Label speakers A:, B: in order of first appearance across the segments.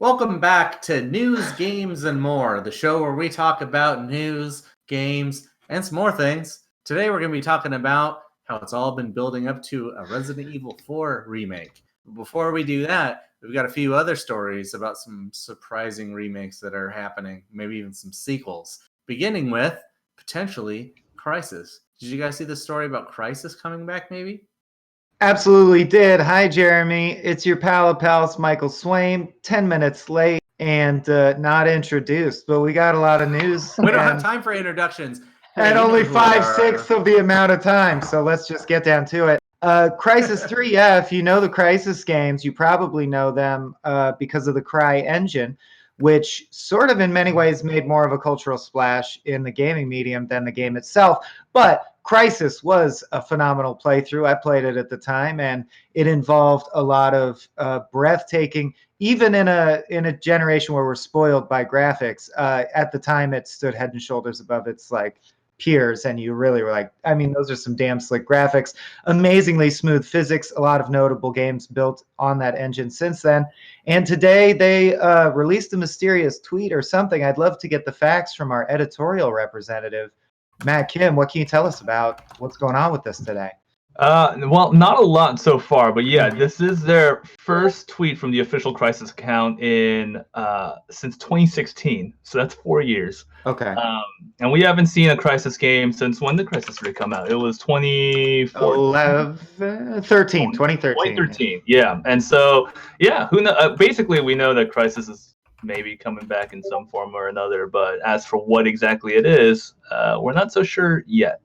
A: Welcome back to News, Games, and More, the show where we talk about news, games, and some more things. Today we're going to be talking about how it's all been building up to a Resident Evil 4 remake. Before we do that, we've got a few other stories about some surprising remakes that are happening, maybe even some sequels, beginning with, potentially, Crysis. Did you guys see the story about Crysis coming back, maybe?
B: Absolutely did. Hi, Jeremy. It's your pal of pals, Michael Swain. 10 minutes late and not introduced, but we got a lot of news.
A: We don't have time for introductions.
B: And only 5/6 of the amount of time, so let's just get down to it. Crysis 3, yeah, if you know the Crysis games, you probably know them because of the Cry engine, which sort of in many ways made more of a cultural splash in the gaming medium than the game itself. But Crysis was a phenomenal playthrough. I played it at the time, and it involved a lot of breathtaking, even in a generation where we're spoiled by graphics. At the time, it stood head and shoulders above its peers, and you really were like, I mean, those are some damn slick graphics, amazingly smooth physics, a lot of notable games built on that engine since then. And today they released a mysterious tweet or something. I'd love to get the facts from our editorial representative, Matt Kim. What can you tell us about what's going on with this today?
C: Well, not a lot so far, but yeah, this is their first tweet from the official Crysis account in since 2016. So that's 4 years.
B: Okay.
C: And we haven't seen a Crysis game since when did Crysis 3 come out? It was
B: 2013.
C: 2013. Yeah. And so, yeah, who know? Basically, we know that Crysis is maybe coming back in some form or another, but as for what exactly it is, we're not so sure yet.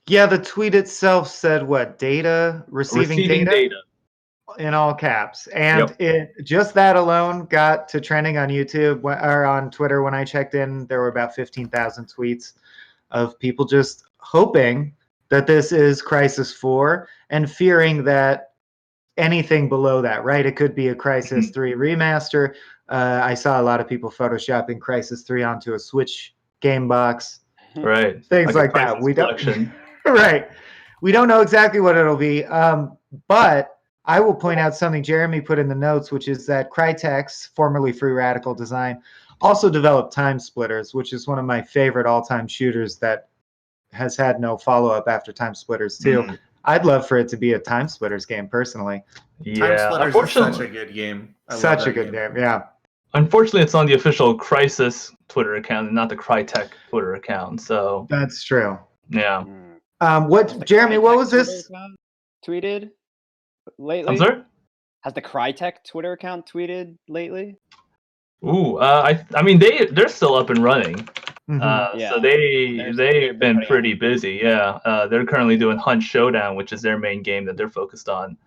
B: Yeah, the tweet itself said what? Receiving data in all caps. And it just that alone got to trending on YouTube or on Twitter. When I checked in, there were about 15,000 tweets of people just hoping that this is Crysis 4 and fearing that anything below that, right? It could be a Crysis 3 remaster. I saw a lot of people photoshopping Crysis 3 onto a Switch game box.
C: Right.
B: Things like that. We don't. Right. We don't know exactly what it'll be. But I will point out something Jeremy put in the notes, which is that Crytek's, formerly Free Radical Design, also developed TimeSplitters, which is one of my favorite all-time shooters that has had no follow-up after TimeSplitters 2. I'd love for it to be a TimeSplitters game, personally.
A: Yeah, TimeSplitters is such a good game.
B: Such a good game, yeah.
C: Unfortunately, it's on the official Crysis Twitter account and not the Crytek Twitter account. So
B: that's true.
C: Yeah.
B: Jeremy? What was this
D: tweeted lately?
C: I'm sorry?
D: Has the Crytek Twitter account tweeted lately?
C: Ooh, I mean they're still up and running. So they've been pretty busy. Yeah, they're currently doing Hunt Showdown, which is their main game that they're focused on.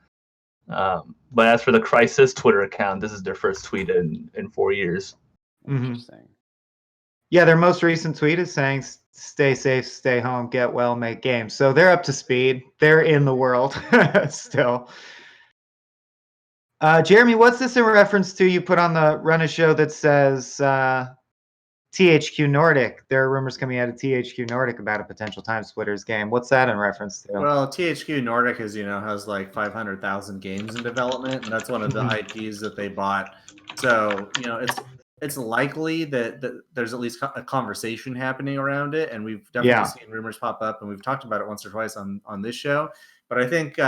C: But as for the Crysis Twitter account, this is their first tweet in 4 years.
D: Interesting.
B: Yeah, their most recent tweet is saying, "Stay safe, stay home, get well, make games." So they're up to speed. They're in the world still. Jeremy, what's this in reference to? You put on the Run a Show that says THQ Nordic. There are rumors coming out of THQ Nordic about a potential TimeSplitters game. What's that in reference to?
A: Well, THQ Nordic, as you know, has like 500,000 games in development, and that's one of the IPs that they bought. So, it's likely that there's at least a conversation happening around it, and we've definitely seen rumors pop up, and we've talked about it once or twice on this show. But I think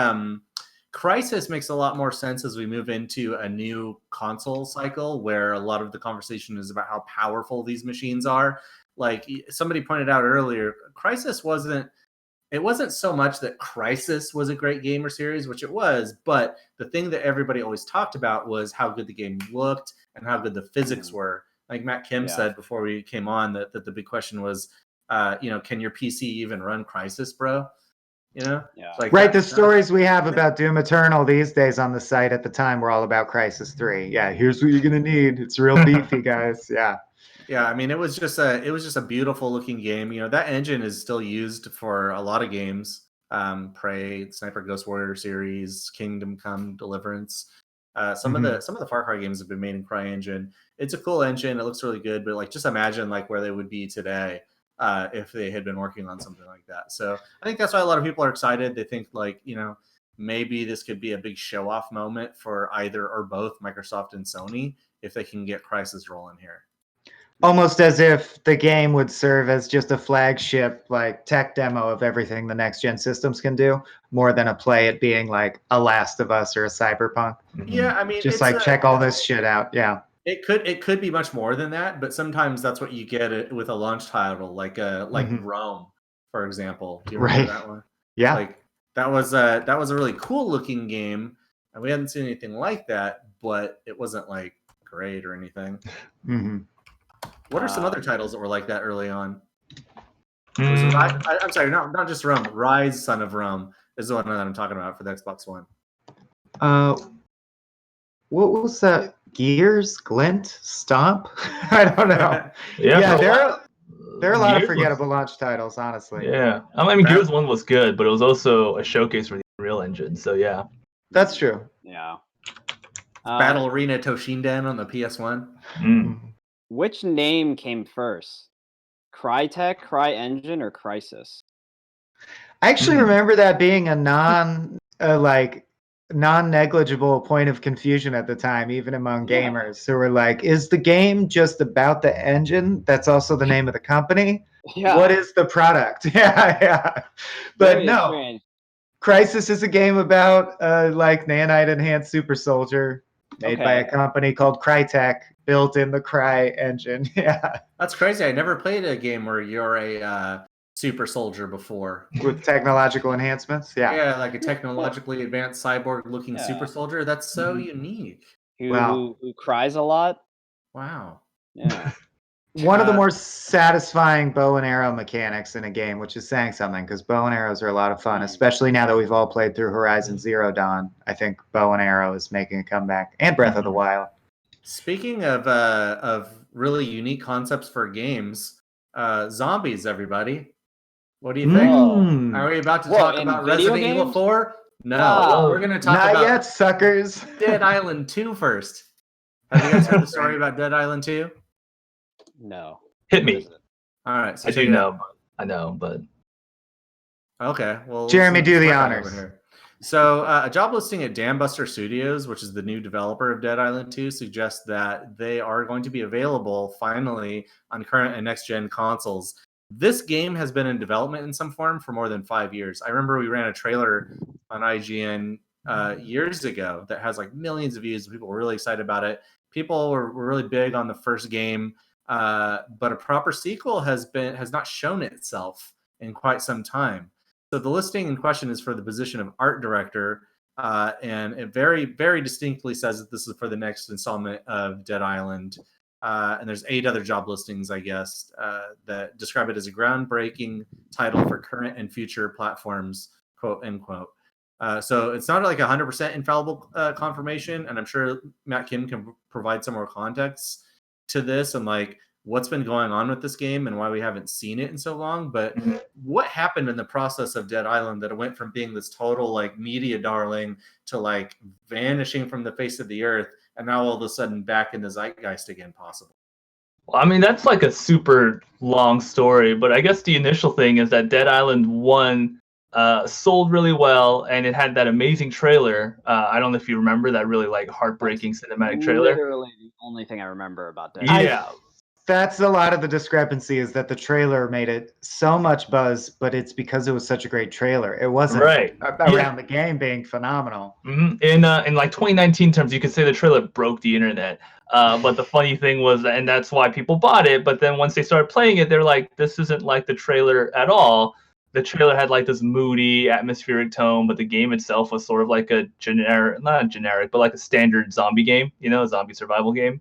A: Crysis makes a lot more sense as we move into a new console cycle where a lot of the conversation is about how powerful these machines are. Like somebody pointed out earlier, Crysis wasn't so much that Crysis was a great game or series, which it was, but the thing that everybody always talked about was how good the game looked and how good the physics were. Like Matt Kim said before we came on, that the big question was, can your PC even run Crysis, bro?
B: Right. The stories we have about Doom Eternal these days on the site at the time were all about Crysis 3. Yeah, here's what you're gonna need. It's real beefy, guys. Yeah.
A: Yeah, I mean, it was just a beautiful looking game. That engine is still used for a lot of games. Prey, Sniper Ghost Warrior series, Kingdom Come, Deliverance. Some of the Far Cry games have been made in CryEngine. It's a cool engine. It looks really good, but just imagine where they would be today if they had been working on something like that. So I think that's why a lot of people are excited. They think maybe this could be a big show-off moment for either or both Microsoft and Sony if they can get Crysis rolling here.
B: Almost as if the game would serve as just a flagship like tech demo of everything the next gen systems can do, more than a play it being like a Last of Us or a Cyberpunk.
A: Yeah, I mean,
B: just like check all this shit out. Yeah,
A: it could be much more than that, but sometimes that's what you get with a launch title, like Rome, for example. Do you remember that one?
B: Yeah,
A: like that was a really cool looking game, and we hadn't seen anything like that, but it wasn't like great or anything. What are some other titles that were like that early on? I'm sorry, not just Rome. Rise, Son of Rome is the one that I'm talking about for the Xbox One.
B: What was that? Gears, Glint, Stomp? I don't know. Yeah, there are a lot of forgettable launch titles, honestly.
C: Yeah, I mean, Gears 1 was good, but it was also a showcase for the Unreal Engine. So yeah,
B: that's true.
D: Yeah.
A: Battle Arena Toshinden on the PS1.
D: Which name came first? Crytek, CryEngine, or Crysis?
B: I actually remember that being a non-negligible point of confusion at the time, even among gamers who were like, is the game just about the engine that's also the name of the company?
D: Yeah.
B: What is the product? Yeah. But
D: Very
B: no,
D: strange.
B: Crysis is a game about like nanite enhanced super soldier made by a company called Crytek, built in the Cry engine. Yeah,
A: that's crazy. I never played a game where you're a super soldier before
B: with technological enhancements.
A: Yeah, like a technologically advanced cyborg looking super soldier. That's so unique.
D: Who cries a lot.
A: Wow.
D: Yeah.
B: One of the more satisfying bow and arrow mechanics in a game, which is saying something, because bow and arrows are a lot of fun, especially now that we've all played through Horizon Zero Dawn. I think bow and arrow is making a comeback, and Breath of the Wild.
A: Speaking of really unique concepts for games, zombies, everybody. What do you think? Are we about to talk about Resident Evil 4? No, we're going to talk about...
B: Not yet, suckers.
A: Dead Island 2 first. Have you guys heard the story about Dead Island 2?
D: No.
C: Hit me.
A: All right. So
C: I do know. I know, but...
A: Okay. Well,
B: Jeremy, do the honors.
A: So a job listing at Dambuster Studios, which is the new developer of Dead Island 2, suggests that they are going to be available finally on current and next-gen consoles. This game has been in development in some form for more than 5 years. I remember we ran a trailer on IGN years ago that has like millions of views. People were really excited about it. People were really big on the first game, but a proper sequel has not shown itself in quite some time. So the listing in question is for the position of art director, and it very, very distinctly says that this is for the next installment of Dead Island. And there's 8 other job listings, I guess, that describe it as a groundbreaking title for current and future platforms, quote, end quote. So it's not like 100% infallible confirmation, and I'm sure Matt Kim can provide some more context to this and like what's been going on with this game and why we haven't seen it in so long. But what happened in the process of Dead Island that it went from being this total like media darling to like vanishing from the face of the earth and now all of a sudden back in the zeitgeist again possible?
C: Well, I mean, that's like a super long story, but I guess the initial thing is that Dead Island 1 sold really well, and it had that amazing trailer. I don't know if you remember that really like heartbreaking cinematic trailer.
D: Literally the only thing I remember about that.
C: Yeah.
B: That's a lot of the discrepancy, is that the trailer made it so much buzz, but it's because it was such a great trailer. It wasn't around the game being phenomenal.
C: In like 2019 terms, you could say the trailer broke the internet. But the funny thing was, and that's why people bought it, but then once they started playing it, they're like, this isn't like the trailer at all. The trailer had like this moody, atmospheric tone, but the game itself was sort of like a not generic, but like a standard zombie game, a zombie survival game.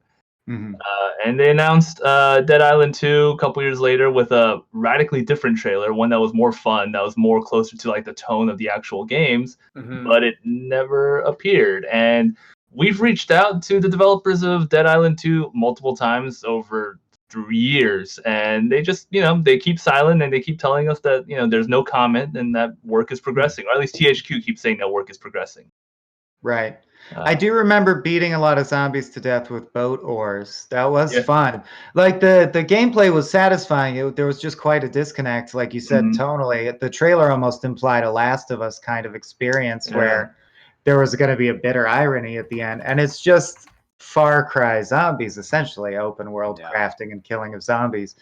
C: And they announced Dead Island 2 a couple years later with a radically different trailer, one that was more fun, that was more closer to like the tone of the actual games, but it never appeared. And we've reached out to the developers of Dead Island 2 multiple times over 3 years, and they just, they keep silent, and they keep telling us that, there's no comment and that work is progressing, or at least THQ keeps saying that work is progressing.
B: Right. I do remember beating a lot of zombies to death with boat oars. That was
C: Yeah.
B: fun. Like the gameplay was satisfying. There was just quite a disconnect, like you said,
C: Mhm.
B: tonally. The trailer almost implied a Last of Us kind of experience where there was going to be a bitter irony at the end, and it's just Far Cry zombies, essentially open world crafting and killing of zombies.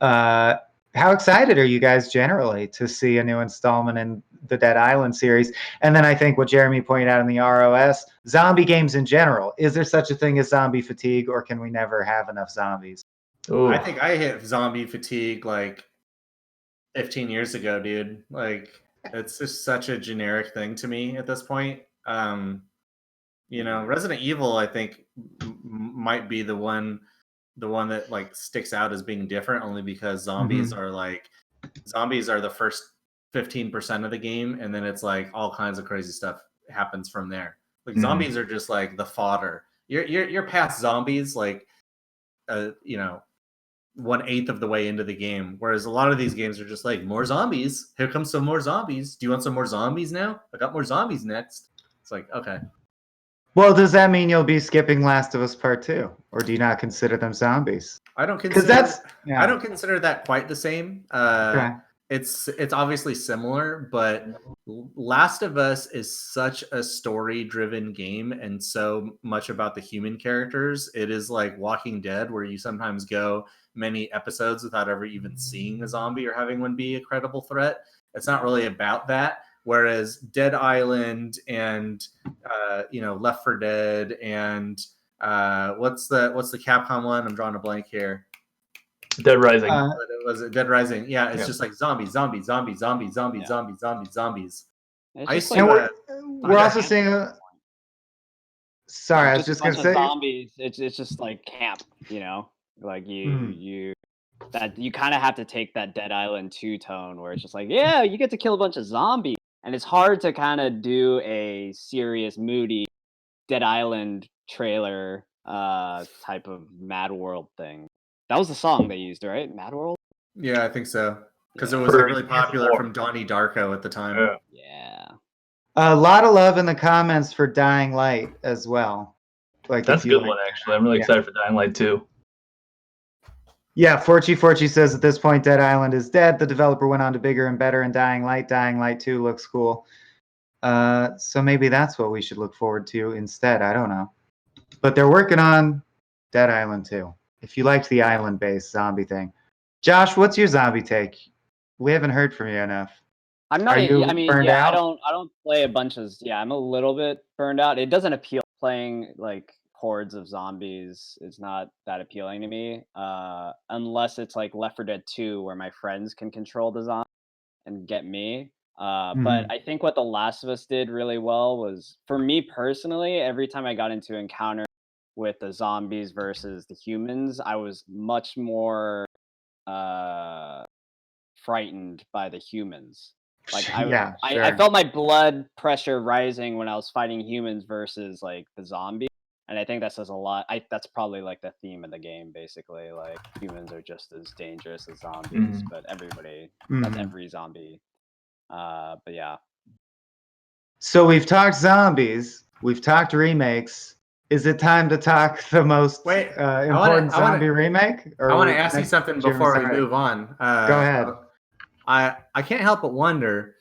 B: How excited are you guys generally to see a new installment in the Dead Island series? And then I think what Jeremy pointed out in the ROS, zombie games in general. Is there such a thing as zombie fatigue, or can we never have enough zombies?
C: Ooh.
A: I think I hit zombie fatigue like 15 years ago, dude. Like, it's just such a generic thing to me at this point. Resident Evil, I think, might be the one that like sticks out as being different, only because zombies are the first 15% of the game, and then it's like all kinds of crazy stuff happens from there. Like zombies are just like the fodder. You're past zombies like 1/8 of the way into the game, whereas a lot of these games are just like, more zombies. Here comes some more zombies. Do you want some more zombies now? I got more zombies next. It's like, okay.
B: Well, does that mean you'll be skipping Last of Us Part 2, or do you not consider them zombies?
A: I don't consider that quite the same.
B: Okay.
A: It's obviously similar, but Last of Us is such a story-driven game and so much about the human characters. It is like Walking Dead, where you sometimes go many episodes without ever even seeing a zombie or having one be a credible threat. It's not really about that. Whereas Dead Island and Left 4 Dead and what's the Capcom one? I'm drawing a blank here.
C: Dead Rising.
A: Was it Dead Rising? Yeah, it's just like zombies. I used to.
B: We're also seeing. Sorry, I was just gonna say.
D: Zombies. It's just like camp, like you kind of have to take that Dead Island 2 tone where it's just like, yeah, you get to kill a bunch of zombies, and it's hard to kind of do a serious, moody Dead Island trailer type of Mad World thing. That was the song they used, right? Mad World?
A: Yeah, I think so. Because it was really popular from Donnie Darko at the time.
D: Yeah.
B: A lot of love in the comments for Dying Light as well. Like,
C: that's a good one, actually. I'm really excited for Dying Light 2.
B: Yeah, Forchi says at this point Dead Island is dead. The developer went on to bigger and better in Dying Light. Dying Light 2 looks cool. So maybe that's what we should look forward to instead. I don't know. But they're working on Dead Island 2. If you liked the island-based zombie thing. Josh, what's your zombie take? We haven't heard from you enough.
D: I'm not.
B: Burned out?
D: I don't play a bunch of. Yeah, I'm a little bit burned out. It doesn't appeal. Playing like hordes of zombies is not that appealing to me. Unless it's like Left 4 Dead 2, where my friends can control the zombie and get me. But I think what The Last of Us did really well was, for me personally, every time I got into encounter with the zombies versus the humans, I was much more frightened by the humans. Like I felt my blood pressure rising when I was fighting humans versus like the zombie, and I think that says a lot. That's probably like the theme of the game, basically. Like, humans are just as dangerous as zombies, but not every zombie. But yeah.
B: So we've talked zombies, we've talked remakes. Is it time to talk the most important zombie remake?
A: I want to ask you something before we move on.
B: Go ahead.
A: I can't help but wonder.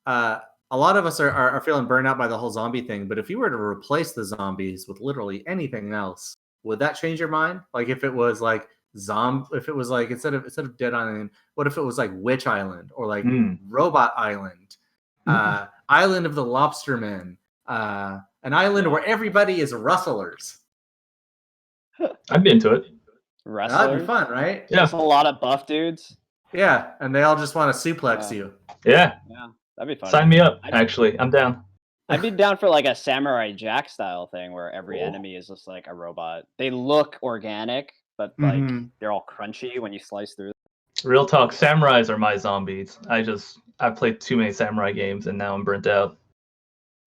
A: A lot of us are feeling burned out by the whole zombie thing. But if you were to replace the zombies with literally anything else, would that change your mind? Like, if it was like if it was like instead of Dead Island, what if it was like Witch Island or like Robot Island, Island of the Lobstermen, an island where everybody is rustlers?
C: I'd be into it.
D: Rustlers?
A: That'd be fun, right?
C: Yeah.
D: Just a lot of buff dudes.
A: Yeah, and they all just want to suplex you.
C: Yeah.
D: Yeah, that'd be fun.
C: Sign me up, actually. I'm down.
D: I'd be down for like a Samurai Jack style thing where every enemy is just like a robot. They look organic, but like they're all crunchy when you slice through them.
C: Real talk, samurais are my zombies. I've played too many samurai games and now I'm burnt out.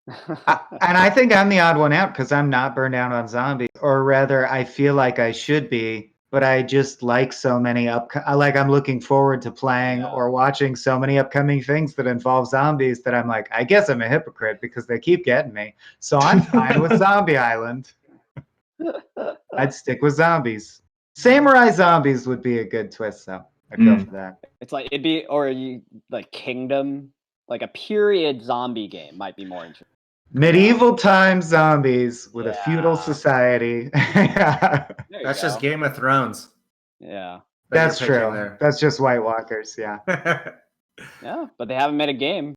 B: And I think I'm the odd one out because I'm not burned out on zombies, or rather I feel like I should be but I just like so many I'm looking forward to playing or watching so many upcoming things that involve zombies that I'm like, I guess I'm a hypocrite because they keep getting me. So I'm fine with Zombie Island. I'd stick with zombies. Samurai zombies would be a good twist, though. I'd go for that.
D: It's like it'd be, or you like Kingdom, like a period zombie game might be more interesting.
B: Medieval time zombies with a feudal society.
A: That's just Game of Thrones.
D: Yeah.
B: That's true. There. That's just White Walkers, yeah.
D: Yeah, but they haven't made a game.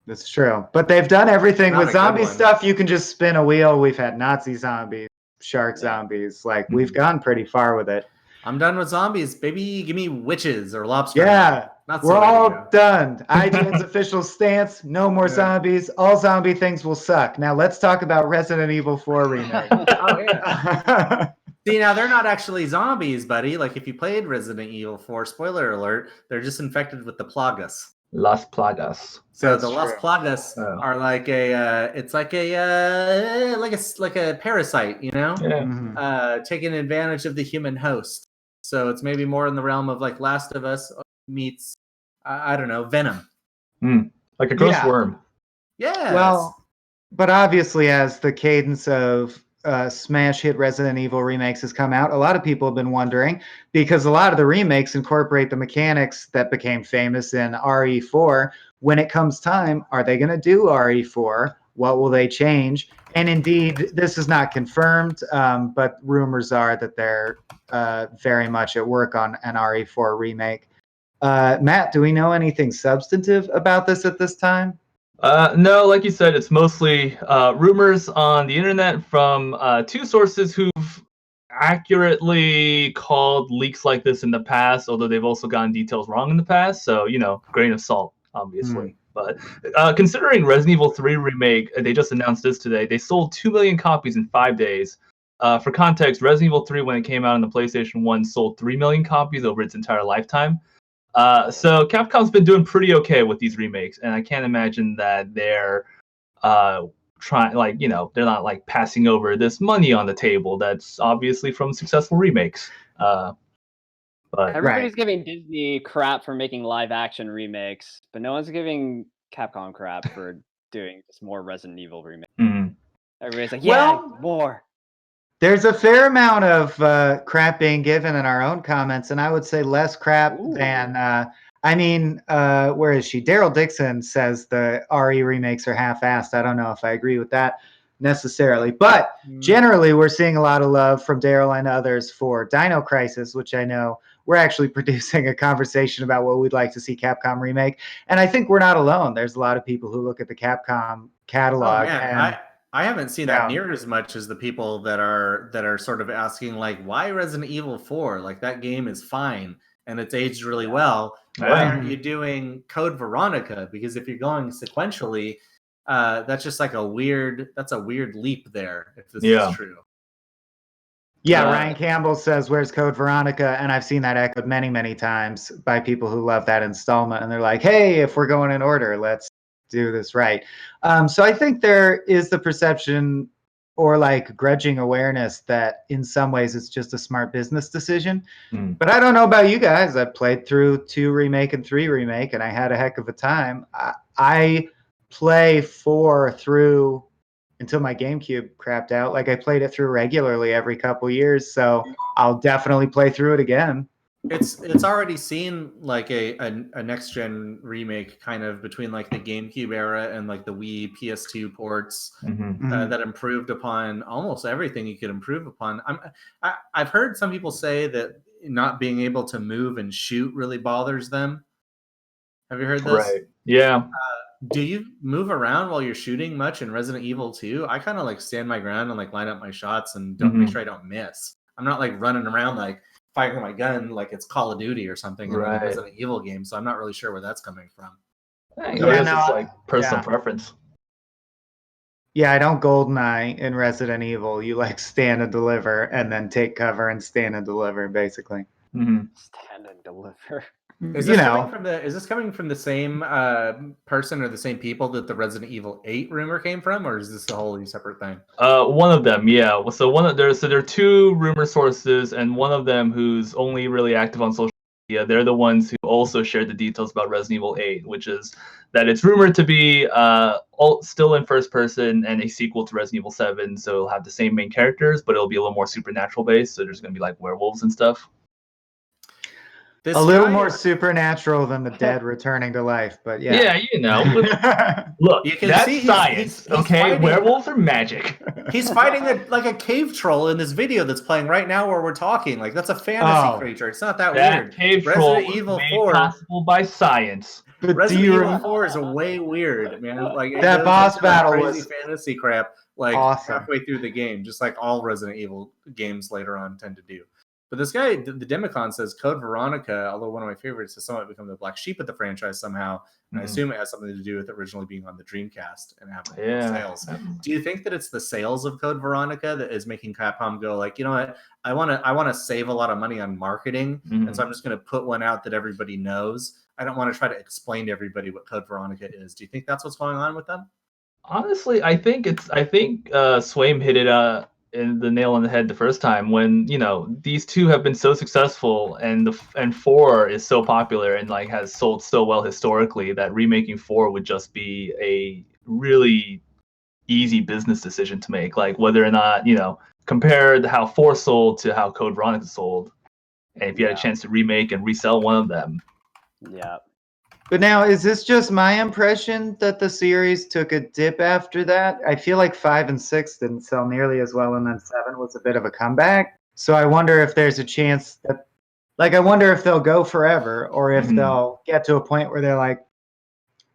B: That's true. But they've done everything with zombie stuff. You can just spin a wheel. We've had Nazi zombies, shark zombies. Like, we've gone pretty far with it.
A: I'm done with zombies, baby. Give me witches or lobster.
B: Yeah, we're all done. IGN's official stance, no more zombies. All zombie things will suck. Now let's talk about Resident Evil 4 Remake.
A: Oh, yeah. See, now they're not actually zombies, buddy. Like, if you played Resident Evil 4, spoiler alert, they're just infected with the plagas.
C: Las Plagas.
A: So the Las Plagas are like it's like a parasite, you know?
C: Yeah.
A: Taking advantage of the human host. So it's maybe more in the realm of like Last of Us meets, I don't know, Venom.
C: Like a gross worm.
A: Yeah.
B: Well, but obviously as the cadence of smash hit Resident Evil remakes has come out, a lot of people have been wondering, because a lot of the remakes incorporate the mechanics that became famous in RE4. When it comes time, are they going to do RE4? What will they change? And indeed, this is not confirmed, but rumors are that they're very much at work on an RE4 remake. Matt, do we know anything substantive about this at this time?
C: No, like you said, it's mostly rumors on the internet from two sources who've accurately called leaks like this in the past, although they've also gotten details wrong in the past. So, grain of salt, obviously. But considering Resident Evil 3 Remake, they just announced this today, they sold 2 million copies in 5 days. For context, Resident Evil 3, when it came out on the PlayStation 1, sold 3 million copies over its entire lifetime. So Capcom's been doing pretty okay with these remakes, and I can't imagine that they're trying, they're not like passing over this money on the table that's obviously from successful remakes. But
D: everybody's giving Disney crap for making live action remakes, but no one's giving Capcom crap for doing just more Resident Evil remakes. Everybody's like, more.
B: There's a fair amount of crap being given in our own comments, and I would say less crap than, where is she? Daryl Dixon says the RE remakes are half-assed. I don't know if I agree with that necessarily, but generally we're seeing a lot of love from Daryl and others for Dino Crisis, which I know we're actually producing a conversation about what we'd like to see Capcom remake, and I think we're not alone. There's a lot of people who look at the Capcom catalog.
A: I haven't seen that near as much as the people that are sort of asking, like, why Resident Evil 4? Like, that game is fine and it's aged really well. Why aren't you doing Code Veronica? Because if you're going sequentially, that's just like a weird leap there, if this is true.
B: Yeah, Ryan Campbell says, where's Code Veronica? And I've seen that echoed many, many times by people who love that installment. And they're like, hey, if we're going in order, let's do this right. So I think there is the perception or like grudging awareness that in some ways it's just a smart business decision. But I don't know about you guys. I played through 2 Remake and 3 Remake, and I had a heck of a time. I play 4 through until my GameCube crapped out. Like, I played it through regularly every couple years, so I'll definitely play through it again.
A: It's already seen like a next gen remake kind of between like the GameCube era and like the Wii PS2 ports that improved upon almost everything you could improve upon. I've heard some people say that not being able to move and shoot really bothers them. Have you heard this?
C: Right. Yeah.
A: Do you move around while you're shooting much in Resident Evil 2? I kind of like stand my ground and like line up my shots and don't make sure I don't miss. I'm not like running around like firing my gun like it's Call of Duty or something in a Resident Evil game, so I'm not really sure where that's coming from.
C: It's like personal preference.
B: Yeah, I don't GoldenEye in Resident Evil. You like stand and deliver and then take cover and stand and deliver, basically.
D: Stand and deliver.
A: Is this coming from the same person or the same people that the Resident Evil 8 rumor came from, or is this a wholly separate thing?
C: One of them, yeah. So there are two rumor sources, and one of them who's only really active on social media. They're the ones who also shared the details about Resident Evil 8, which is that it's rumored to be still in first person and a sequel to Resident Evil 7. So it'll have the same main characters, but it'll be a little more supernatural based. So there's gonna be like werewolves and stuff.
B: A little more supernatural than the dead returning to life, but yeah.
C: Yeah, you know. Look,
A: You can
C: that's
A: see
C: science,
A: he's
C: okay?
A: fighting-
C: Werewolves are magic.
A: He's fighting like a cave troll in this video that's playing right now where we're talking. Like, that's a fantasy creature. It's not that weird.
C: Cave troll
A: Resident Evil
C: was
A: 4
C: made possible by science.
B: But
A: Resident Evil 4 is a way weird, man. Like, it
B: that
A: goes
B: boss
A: into
B: battle
A: crazy
B: was
A: fantasy crap like
B: awesome.
A: halfway through the game, just like all Resident Evil games later on tend to do. But this guy, the Demicon, says Code Veronica, although one of my favorites, has somewhat become the black sheep of the franchise somehow. And I assume it has something to do with originally being on the Dreamcast and having sales. Do you think that it's the sales of Code Veronica that is making Capcom go like, you know what, I want to save a lot of money on marketing, and so I'm just going to put one out that everybody knows. I don't want to try to explain to everybody what Code Veronica is. Do you think that's what's going on with them?
C: Honestly, I think Swaim hit it in the nail on the head the first time when, you know, these two have been so successful and 4 is so popular and like has sold so well historically that remaking 4 would just be a really easy business decision to make. Like whether or not, you know, compare how 4 sold to how Code Veronica sold, and if you had a chance to remake and resell one of them.
D: Yeah.
B: But now, is this just my impression that the series took a dip after that? I feel like 5 and 6 didn't sell nearly as well, and then 7 was a bit of a comeback. So I wonder if there's a chance that, like, I wonder if they'll go forever, or if they'll get to a point where they're like,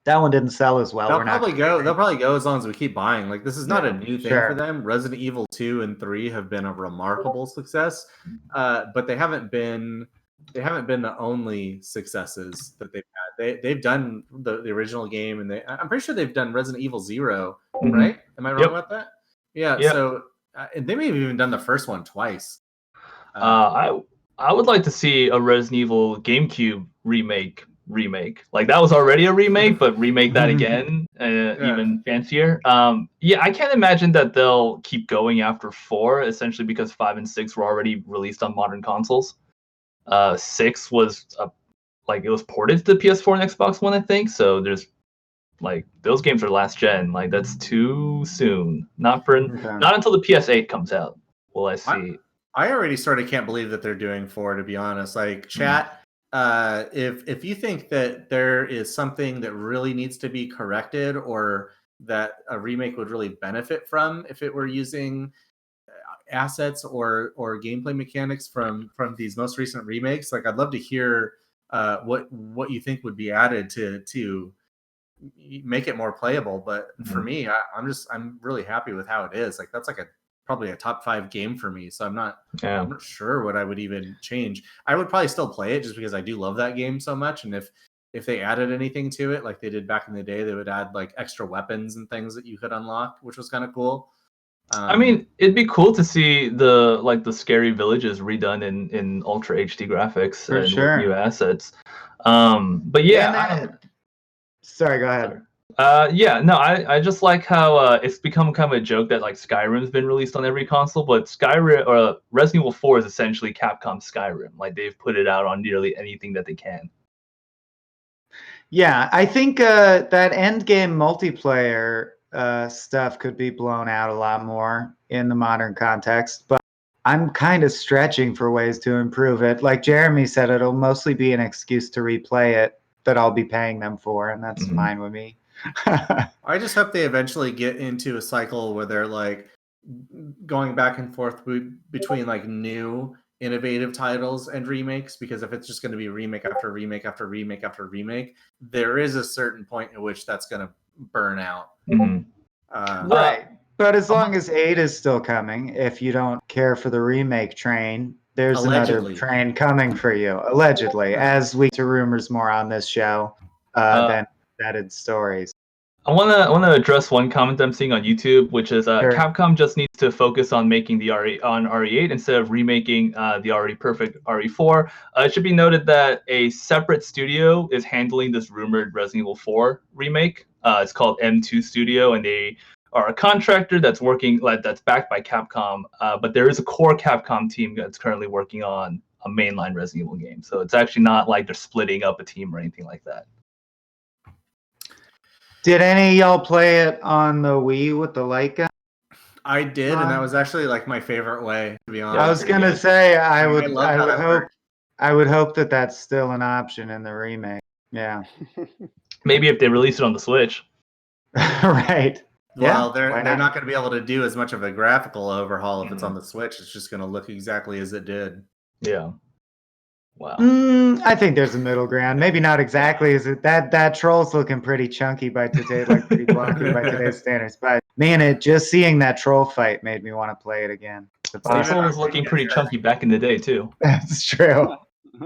B: that one didn't sell as well.
A: They'll probably go as long as we keep buying. Like, this is not a new thing for them. Resident Evil 2 and 3 have been a remarkable success, but they haven't been the only successes that they've had. They've done the original game, and I'm pretty sure they've done Resident Evil 0, right? Am I wrong about that? Yeah. So they may have even done the first one twice.
C: I would like to see a Resident Evil GameCube remake. Like that was already a remake, but remake that again, even fancier. I can't imagine that they'll keep going after 4, essentially because 5 and 6 were already released on modern consoles. 6 was it was ported to the PS4 and Xbox One, I think. So there's like those games are last gen. Like that's too soon. Not until the PS8 comes out will I see.
A: I already sort of can't believe that they're doing 4, to be honest. Like chat, if you think that there is something that really needs to be corrected or that a remake would really benefit from if it were using assets or gameplay mechanics from these most recent remakes, like I'd love to hear what you think would be added to make it more playable. But for me, I'm really happy with how it is. Like that's like probably a top 5 game for me. So I'm not sure what I would even change. I would probably still play it just because I do love that game so much. And if they added anything to it, like they did back in the day, they would add like extra weapons and things that you could unlock, which was kind of cool.
C: I mean, it'd be cool to see the scary villages redone in Ultra HD graphics and with new assets. But
B: sorry, go ahead.
C: I just like how it's become kind of a joke that like Skyrim's been released on every console, but Skyrim or Resident Evil 4 is essentially Capcom Skyrim. Like they've put it out on nearly anything that they can.
B: Yeah, I think that endgame multiplayer stuff could be blown out a lot more in the modern context, but I'm kind of stretching for ways to improve it. Like Jeremy said, it'll mostly be an excuse to replay it that I'll be paying them for, and that's fine with me.
A: I just hope they eventually get into a cycle where they're like going back and forth between like new innovative titles and remakes, because if it's just going to be remake after remake after remake after remake, there is a certain point at which that's going to burn out.
B: Right. But as long as 8 is still coming, if you don't care for the remake train, there's another train coming for you, allegedly, as we to rumors more on this show than vetted stories.
C: I wanna address one comment I'm seeing on YouTube, which is
B: Sure.
C: Capcom just needs to focus on making the RE8 instead of remaking the already perfect RE4. It should be noted that a separate studio is handling this rumored Resident Evil 4 remake. It's called M2 Studio, and they are a contractor that's that's backed by Capcom. But there is a core Capcom team that's currently working on a mainline Resident Evil game. So it's actually not like they're splitting up a team or anything like that.
B: Did any of y'all play it on the Wii with the light gun?
A: I did, and that was actually like my favorite way, to be honest.
B: I was gonna say I would hope that that's still an option in the remake. Yeah.
C: Maybe if they release it on the Switch.
B: Right.
A: Well,
B: Yeah,
A: they're
B: why
A: not
B: not?
A: going to be able to do as much of a graphical overhaul if it's on the Switch. It's just going to look exactly as it did.
C: Yeah. Wow.
B: I think there's a middle ground. Maybe not exactly as it. That troll's looking pretty chunky by today, like pretty blocky by today's standards. But man, just seeing that troll fight made me want to play it again.
C: That troll was looking pretty chunky back in the day too.
B: That's true.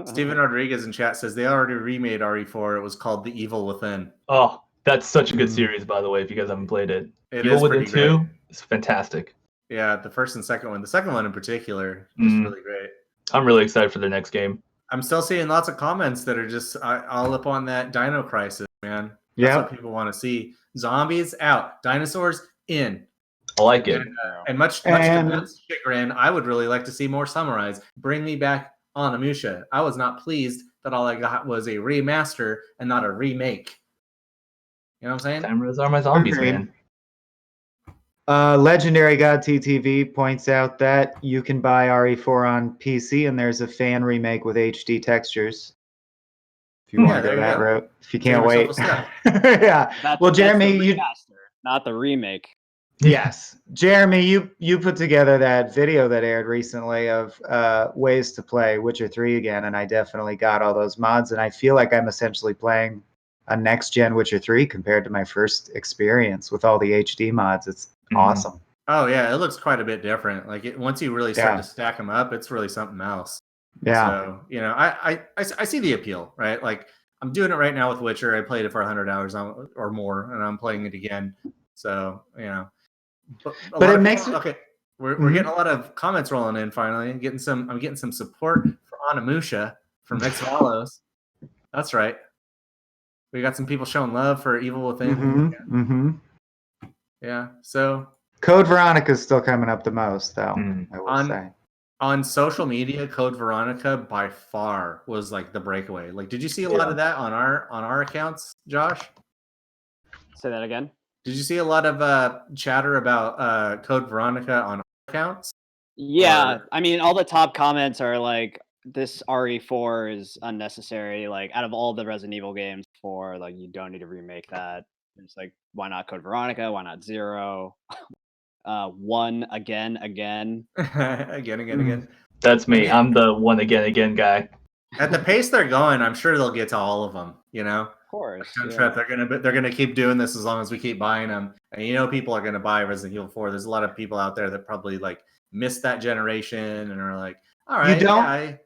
A: Steven Rodriguez in chat says they already remade RE4. It was called The Evil Within.
C: Oh, that's such a good series, by the way. If you guys haven't played it, Evil Within 2 is fantastic.
A: Yeah, the first and second one. The second one in particular is really great.
C: I'm really excited for their next game.
A: I'm still seeing lots of comments that are just all up on that Dino Crisis, man.
B: Yeah,
A: what people want to see. Zombies out, dinosaurs in.
C: I like it.
A: And much to Ben's chagrin, I would really like to see more Samurais. Bring me back Onimusha. I was not pleased that all I got was a remaster and not a remake. You know what I'm saying?
C: Samurais are my zombies, man.
B: Legendary God TTV points out that you can buy RE4 on PC, and there's a fan remake with HD textures. If you want to go that route, if you can't wait. Yeah. Well, Jeremy,
D: you not the remake.
B: Yes, Jeremy, you put together that video that aired recently of ways to play Witcher 3 again, and I definitely got all those mods, and I feel like I'm essentially playing a next-gen Witcher 3 compared to my first experience with all the HD mods. It's awesome.
A: Oh yeah, it looks quite a bit different. Like once you really start to stack them up, it's really something else.
B: Yeah.
A: So I see the appeal, right? Like I'm doing it right now with Witcher. I played it for 100 hours or more, and I'm playing it again. So but it makes okay. We're getting a lot of comments rolling in finally. I'm getting some support for Onimusha from X Follows. That's right. We got some people showing love for Evil Within. Yeah. So
B: Code Veronica is still coming up the most, though. I will say.
A: On social media, Code Veronica by far was like the breakaway. Like, did you see a lot of that on our accounts, Josh?
D: Say that again.
A: Did you see a lot of chatter about Code Veronica on our accounts?
D: Yeah, I mean, all the top comments are like, "This RE4 is unnecessary." Like, out of all the Resident Evil games, like you don't need to remake that. It's like, why not Code Veronica? Why not 0? 1 again.
A: again.
C: That's me. I'm the 1 again guy.
A: At the pace they're going, I'm sure they'll get to all of them. You know,
D: of course.
A: They're gonna keep doing this as long as we keep buying them. And people are gonna buy Resident Evil 4. There's a lot of people out there that probably like missed that generation and are like, all right,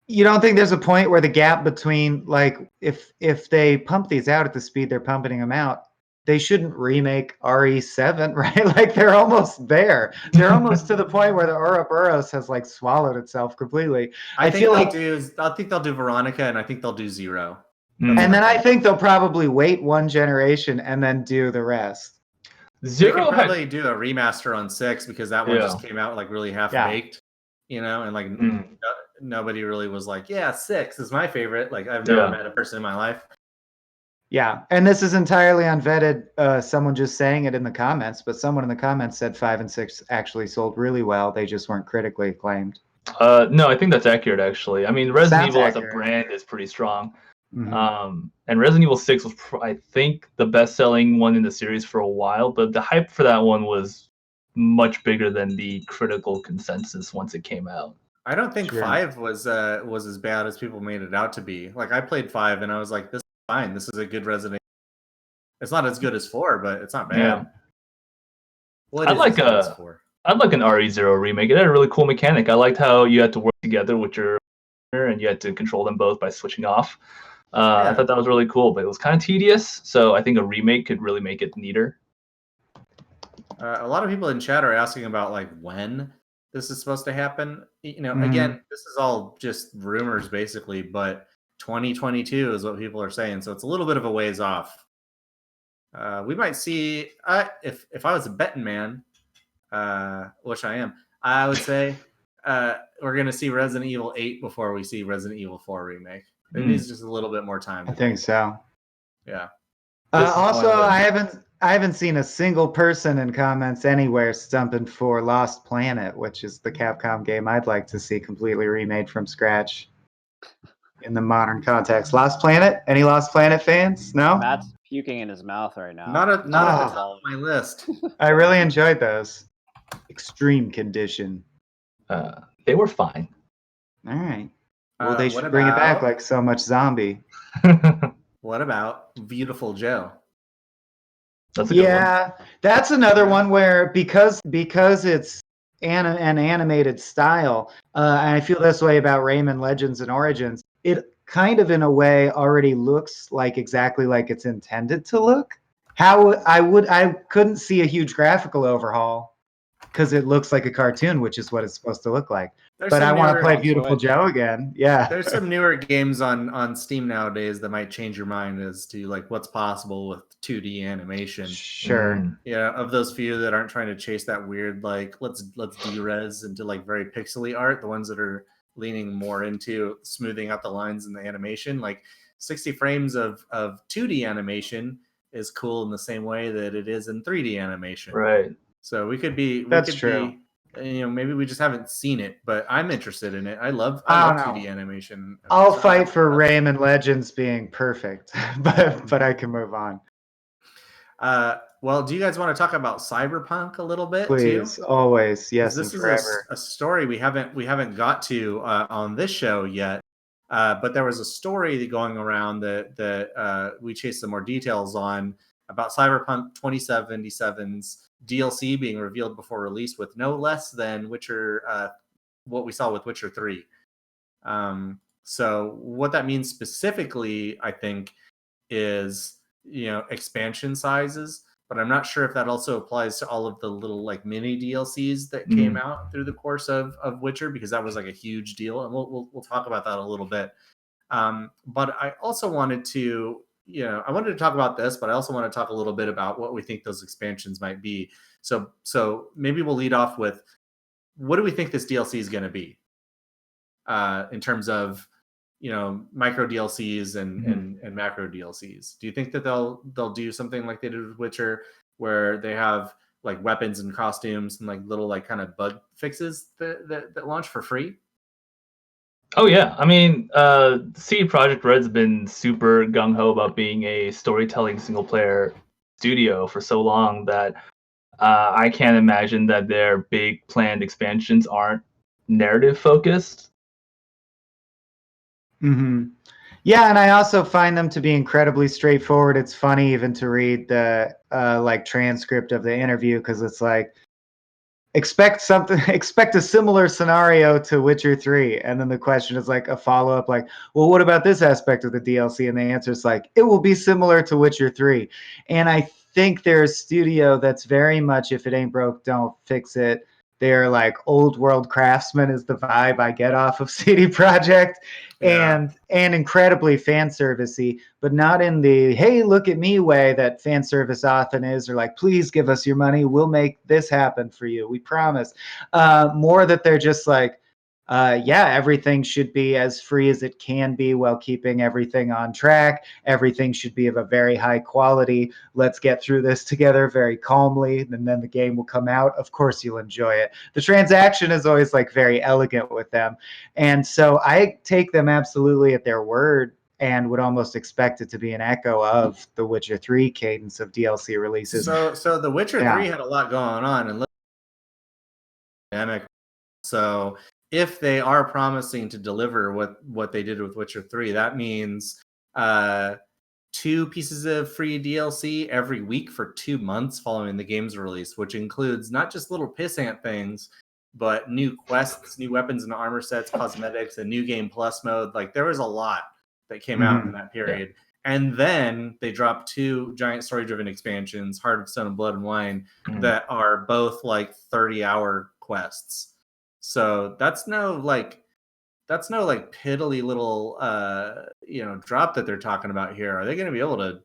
B: You don't think there's a point where the gap between, like, if they pump these out at the speed they're pumping them out, they shouldn't remake RE7, right? Like they're almost there. They're almost to the point where the Ouroboros has like swallowed itself completely. I think
A: they'll do Veronica, and I think they'll do 0.
B: And then I think they'll probably wait one generation and then do the rest.
A: 0 they could probably do a remaster on 6 because that one just came out like really half-baked, and like nobody really was like, yeah, 6 is my favorite. Like I've never met a person in my life.
B: Yeah, and this is entirely unvetted. Someone just saying it in the comments, but someone in the comments said 5 and 6 actually sold really well. They just weren't critically acclaimed.
C: No, I think that's accurate, actually. I mean, Resident Evil as a brand is pretty strong. And Resident Evil 6 was, I think, the best-selling one in the series for a while, but the hype for that one was much bigger than the critical consensus once it came out.
A: I don't think 5 was as bad as people made it out to be. Like I played 5 and I was like, this is fine. This is a good Resident Evil. It's not as good as 4, but it's not bad.
C: Yeah.
A: Well,
C: I'd like an RE0 remake. It had a really cool mechanic. I liked how you had to work together with your partner and you had to control them both by switching off. I thought that was really cool, but it was kind of tedious. So I think a remake could really make it neater.
A: A lot of people in chat are asking about like when this is supposed to happen. Again, this is all just rumors basically, but 2022 is what people are saying, so it's a little bit of a ways off. We might see. If I was a betting man, which I am, I would say we're gonna see Resident Evil 8 before we see Resident Evil 4 remake. It needs just a little bit more time.
B: I think so.
A: Yeah.
B: Also, I haven't seen a single person in comments anywhere stumping for Lost Planet, which is the Capcom game I'd like to see completely remade from scratch in the modern context. Lost Planet? Any Lost Planet fans? No?
D: Matt's puking in his mouth right now.
A: Not at the top of my list.
B: I really enjoyed those. Extreme Condition.
C: They were fine.
B: All right. Well, they should
A: what
B: bring it back
A: about-
B: like so much zombie.
A: What about Beautiful Joe?
C: That's a good one.
B: That's another one where because it's an animated style, and I feel this way about Rayman Legends and Origins, it kind of in a way already looks like exactly like it's intended to look. I couldn't see a huge graphical overhaul because it looks like a cartoon, which is what it's supposed to look like. But I want to play Beautiful Joe again. Yeah.
A: There's some newer games on Steam nowadays that might change your mind as to like what's possible with 2D animation.
B: Sure.
A: Yeah, of those few that aren't trying to chase that weird like let's de-res into like very pixely art, the ones that are leaning more into smoothing out the lines in the animation, like 60 frames of 2D animation is cool in the same way that it is in 3D animation.
C: Right.
A: So we could be.
B: That's true.
A: Maybe we just haven't seen it, but I'm interested in it. I love 2D animation.
B: I'll fight for Rayman Legends being perfect, but I can move on.
A: Well, do you guys want to talk about Cyberpunk a little bit?
B: Please,
A: too?
B: always, yes,
A: This
B: and
A: is
B: forever.
A: a story we haven't got to on this show yet. But there was a story going around that we chased some more details on about Cyberpunk 2077's DLC being revealed before release with no less than Witcher, what we saw with Witcher 3. So what that means specifically, I think, is expansion sizes, but I'm not sure if that also applies to all of the little like mini DLCs that came out through the course of Witcher, because that was like a huge deal, and we'll talk about that a little bit. But I also wanted to I wanted to talk about this, but I also want to talk a little bit about what we think those expansions might be. So maybe we'll lead off with, what do we think this DLC is going to be in terms of micro DLCs and macro DLCs? Do you think that they'll do something like they did with Witcher, where they have like weapons and costumes and like little like kind of bug fixes that launch for free?
C: Oh yeah, I mean, CD Projekt Red's been super gung-ho about being a storytelling single-player studio for so long that I can't imagine that their big planned expansions aren't narrative-focused.
B: Mm-hmm. Yeah, and I also find them to be incredibly straightforward. It's funny even to read the transcript of the interview, because it's like, expect a similar scenario to Witcher 3, and then the question is like a follow-up like, well, what about this aspect of the DLC? And the answer is like, it will be similar to Witcher 3. And I think they're a studio that's very much, if it ain't broke, don't fix it. They're like old world craftsmen is the vibe I get off of CD Projekt. And incredibly fan servicey, but not in the hey, look at me way that fan service often is, or like, please give us your money, we'll make this happen for you, we promise. More that they're just like, everything should be as free as it can be while keeping everything on track. Everything should be of a very high quality. Let's get through this together very calmly, and then the game will come out. Of course, you'll enjoy it. The transaction is always like very elegant with them. And so I take them absolutely at their word, and would almost expect it to be an echo of the Witcher 3 cadence of DLC releases.
A: So the Witcher 3 had a lot going on, and so if they are promising to deliver what they did with Witcher 3, that means 2 pieces of free DLC every week for 2 months following the game's release, which includes not just little pissant things, but new quests, new weapons and armor sets, cosmetics, a new game plus mode. Like, there was a lot that came out in that period. And then they dropped 2 giant story-driven expansions, Heart of Stone and Blood and Wine, that are both like 30-hour quests. So that's no like piddly little drop that they're talking about here. Are they going to be able to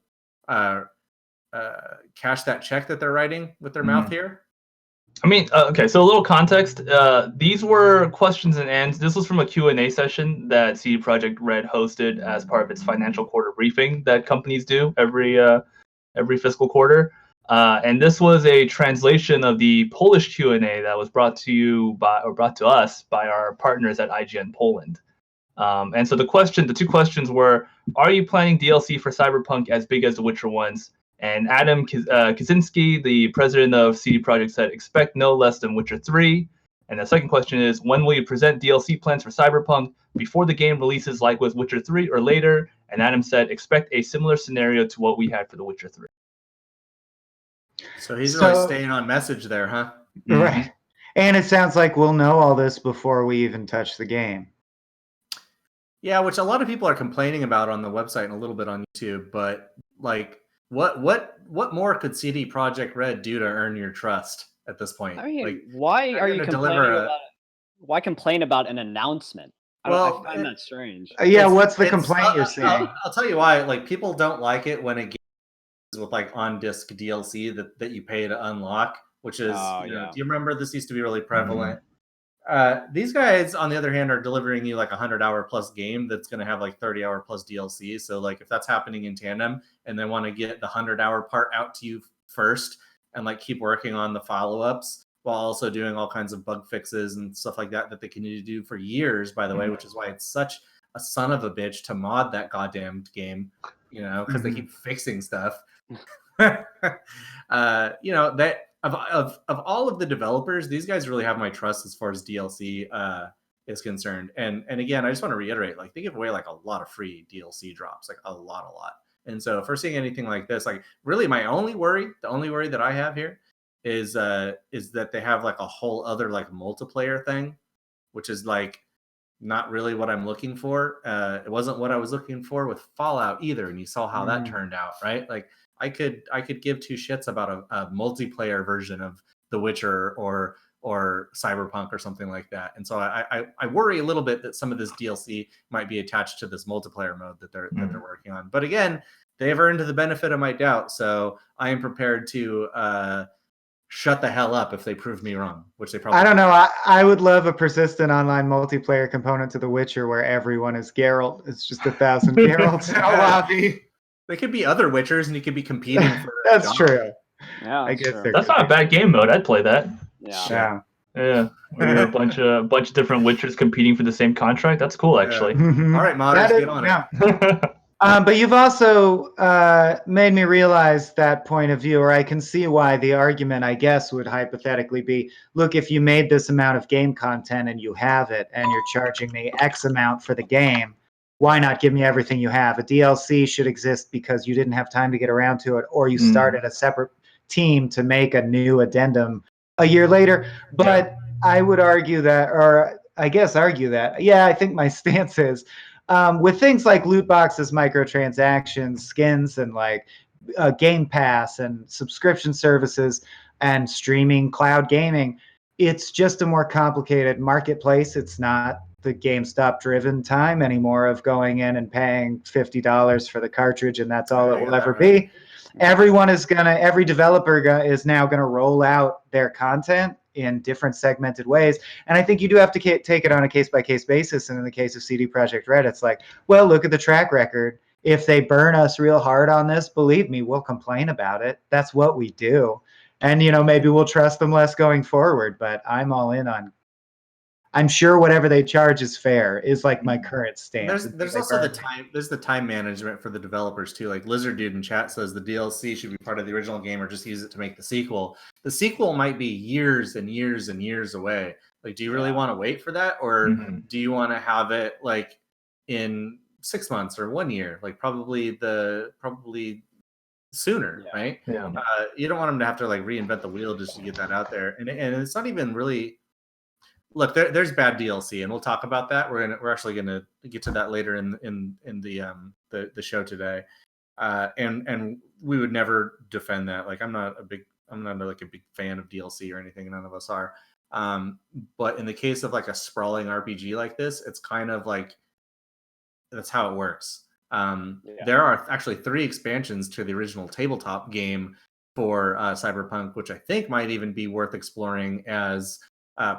A: cash that check that they're writing with their mouth here?
C: I mean, okay, so a little context. These were questions and answers. This was from a Q&A session that CD Projekt Red hosted as part of its financial quarter briefing that companies do every fiscal quarter. And this was a translation of the Polish Q&A that was brought to us by our partners at IGN Poland. And so the 2 questions were: are you planning DLC for Cyberpunk as big as the Witcher ones? And Adam Kaczynski, the president of CD Projekt, said, expect no less than Witcher 3. And the second question is, when will you present DLC plans for Cyberpunk? Before the game releases, like with Witcher 3, or later? And Adam said, expect a similar scenario to what we had for The Witcher 3.
A: So he's really staying on message there, huh?
B: Right. And it sounds like we'll know all this before we even touch the game.
A: Yeah, which a lot of people are complaining about on the website and a little bit on YouTube, but like what more could CD Projekt Red do to earn your trust at this point?
D: I mean,
A: like,
D: why are you complaining about? Why complain about an announcement? I find that strange.
B: What's the complaint you're seeing?
A: I'll tell you why. Like, people don't like it when a game is with like on-disc DLC that you pay to unlock, which is do you remember this used to be really prevalent? These guys, on the other hand, are delivering you like 100-hour plus game that's going to have like 30-hour plus DLC. So like if that's happening in tandem and they want to get the 100-hour part out to you first and like keep working on the follow-ups while also doing all kinds of bug fixes and stuff like that they continue to do for years, by the way, which is why it's such a son of a bitch to mod that goddamn game, because they keep fixing stuff. That of all of the developers, these guys really have my trust as far as DLC is concerned. And again, I just want to reiterate, like, they give away like a lot of free DLC drops, like a lot. And so if we're seeing anything like this, like, really the only worry that I have here is that they have like a whole other like multiplayer thing, which is like not really what I'm looking for. It wasn't what I was looking for with Fallout either, and you saw how that turned out, right? Like, I could give 2 shits about a multiplayer version of The Witcher or Cyberpunk or something like that. And so I worry a little bit that some of this DLC might be attached to this multiplayer mode that they're working on. But again, they've earned the benefit of my doubt, so I am prepared to shut the hell up if they prove me wrong, which they probably.
B: I don't know. I would love a persistent online multiplayer component to The Witcher where everyone is Geralt. It's just 1,000 Geralts in a lobby.
A: They could be other Witchers, and you could be competing for.
B: That's true.
D: Yeah,
B: I guess
C: that's not a bad game mode. I'd play that.
D: Yeah.
C: Where you're a bunch of different Witchers competing for the same contract. That's cool, actually.
B: Yeah.
A: All right, modders, get on it.
B: But you've also made me realize that point of view, or I can see why the argument, I guess, would hypothetically be, look, if you made this amount of game content and you have it, and you're charging me X amount for the game, why not give me everything you have? A DLC should exist because you didn't have time to get around to it, or you started a separate team to make a new addendum a year later. But I would argue that, I think my stance is, with things like loot boxes, microtransactions, skins, and like Game Pass and subscription services and streaming cloud gaming, it's just a more complicated marketplace. It's not the GameStop-driven time anymore of going in and paying $50 for the cartridge, and that's all it will ever be. Every developer is now going to roll out their content in different segmented ways. And I think you do have to take it on a case-by-case basis. And in the case of CD Projekt Red, it's like, well, look at the track record. If they burn us real hard on this, believe me, we'll complain about it. That's what we do. And, maybe we'll trust them less going forward, but I'm all in on. I'm sure whatever they charge is fair, is like my current stance.
A: There's also the time management for the developers too. Like Lizard Dude in chat says the DLC should be part of the original game or just use it to make the sequel. The sequel might be years and years and years away. Like, do you really want to wait for that? Or do you want to have it like in 6 months or 1 year? Like probably sooner, right?
C: Yeah.
A: You don't want them to have to like reinvent the wheel just to get that out there. And it's not even really look, there's bad DLC, and we'll talk about that. We're actually gonna get to that later in the show today. And we would never defend that. Like I'm not like a big fan of DLC or anything. None of us are. But in the case of like a sprawling RPG like this, it's kind of like that's how it works. There are actually 3 expansions to the original tabletop game for Cyberpunk, which I think might even be worth exploring as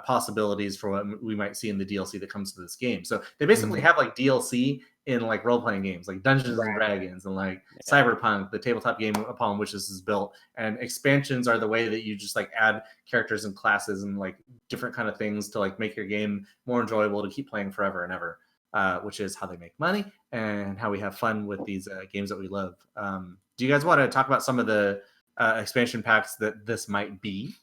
A: possibilities for what we might see in the DLC that comes to this game. So they basically have like DLC in like role-playing games like Dungeons and Dragons and like Cyberpunk, the tabletop game upon which this is built. And expansions are the way that you just like add characters and classes and like different kind of things to like make your game more enjoyable to keep playing forever and ever, which is how they make money and how we have fun with these games that we love. Do you guys want to talk about some of the expansion packs that this might be?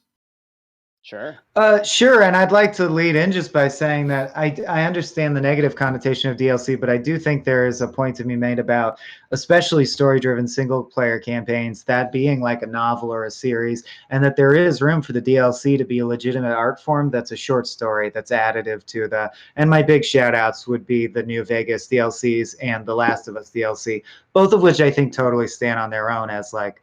D: Sure.
B: Sure, and I'd like to lead in just by saying that I understand the negative connotation of DLC, but I do think there is a point to be made about especially story-driven single-player campaigns, that being like a novel or a series, and that there is room for the DLC to be a legitimate art form that's a short story that's additive to the. And my big shout-outs would be the New Vegas DLCs and the Last of Us DLC, both of which I think totally stand on their own as like.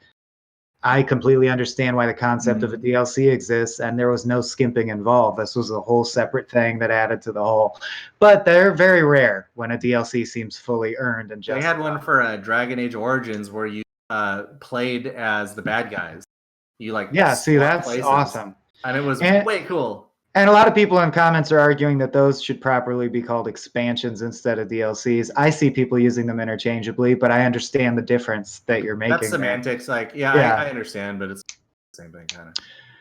B: I completely understand why the concept of a DLC exists, and there was no skimping involved. This was a whole separate thing that added to the whole. But they're very rare when a DLC seems fully earned and justified.
A: They had one for Dragon Age Origins where you played as the bad guys. You like
B: see, that's places. Awesome,
A: and it was way cool.
B: And a lot of people in comments are arguing that those should properly be called expansions instead of DLCs. I see people using them interchangeably, but I understand the difference that you're making.
A: That's semantics. There. I understand, but it's the same thing, kind of.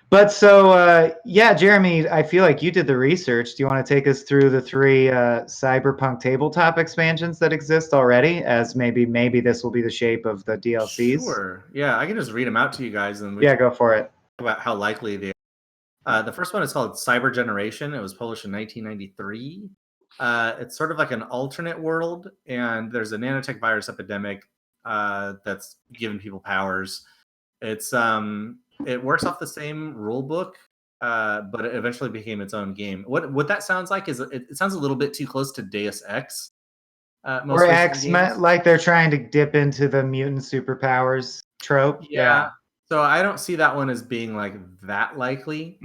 B: But so, Jeremy, I feel like you did the research. Do you want to take us through the 3 Cyberpunk tabletop expansions that exist already, as maybe this will be the shape of the DLCs?
A: Sure. Yeah, I can just read them out to you guys. And
B: go for it.
A: About how likely they are. The first one is called Cyber Generation. It was published in 1993. It's sort of like an alternate world, and there's a nanotech virus epidemic that's giving people powers. It's it works off the same rule book, but it eventually became its own game. What that sounds like is it sounds a little bit too close to Deus Ex.
B: Or X-Men, like they're trying to dip into the mutant superpowers trope.
A: Yeah. So I don't see that one as being like that likely,